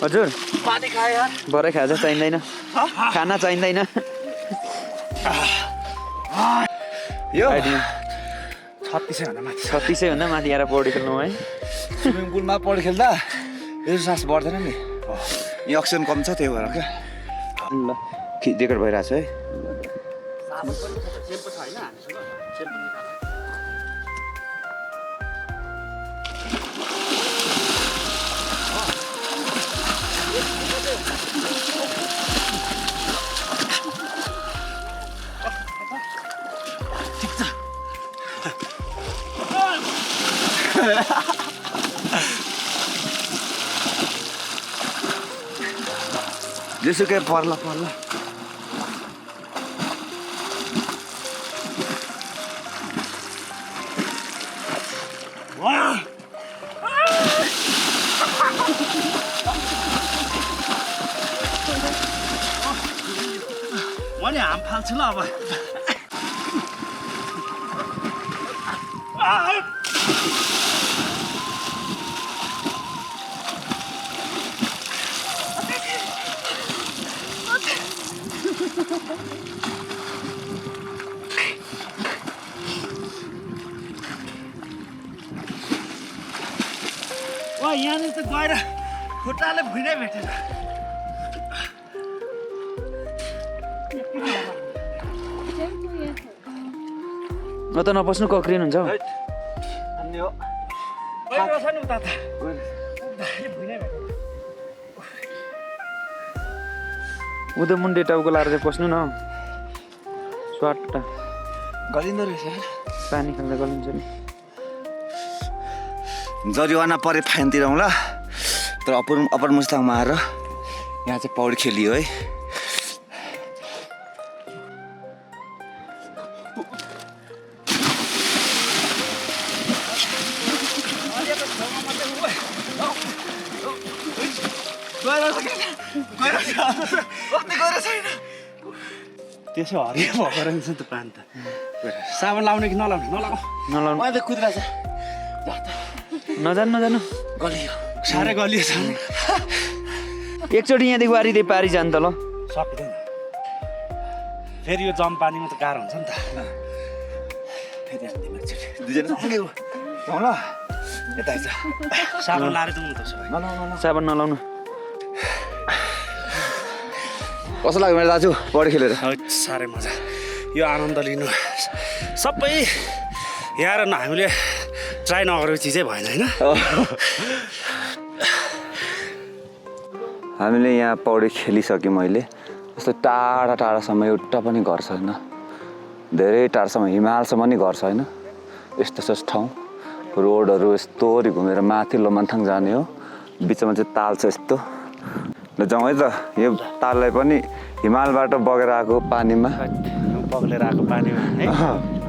हजुर पानी खाए यार भरे खाजा चाहिँदैन खाना चाहिँदैन यो आइदिनु 36 भन्दा माथि 36 भन्दा माथि आएर पौडी खेल्नु है स्विमिङ पुलमा पौडी खेल्दा यो सास बढ्दैन नि यो अक्सिजन कम छ त्यही भएर क्या ल रेकर्ड भइरहेछ है जेसुकै पर्ला पर्ला म नि हाम फाल्छु ल अब यहाँनिर त गएर खुट्टाले भुइँनै भेटेन म त नपस्नु कक्रिनुहुन्छ हौ अनि यो गइरहेको छ नि उता त भुइँनै भेटेन उदय मुन्डे टाउको लाएर चाहिँ पस्नु न स्वाट गलिँदो रहेछ पानी खेल्दा गलिन्छ नि जरिवाना परे फाइन तिरौँला तर अप्पर मुस्ताङमा आएर यहाँ चाहिँ पौडी खेलियो है त्यसो हरियो भएको रहेछ नि त पानी त साबुन लाउने कि नलाउने नलाऊ नलाउनु मैले त कुदिरहेछ नजानु गलियो साह्रै गलियो छ एकचोटि यहाँदेखि वारिँदै पारी जानु त ल सकिँदैन फेरि यो जम पानीमा त गाह्रो हुन्छ नि त फेरि हान्दिउँ एकचोटि दुईजना सँगै जाउँ ल यता आइज साबुन लाएर जाउँ न त सबै साबुन नलाउनु कस्तो लाग्यो मेरो दाजु पौडी खेलेर साह्रै मजा यो आनन्द लिनु सबै यहाँ र हामीले ट्राई नगरेको चिजै भएन होइन हामीले यहाँ पौडी खेलिसक्यौँ मैले यस्तो टाढा टाढासम्म एउटा पनि घर छैन धेरै टाढासम्म हिमालसम्म नि घर छैन यस्तो ठाउँ रोडहरू यस्तोरी घुमेर माथि लोमान्थाङ जाने हो बिचमा चाहिँ ताल छ यस्तो ल जाउँ है त यो ताललाई पनि हिमालबाट बगेर आएको पानीमा बगलेर आएको पानीमा है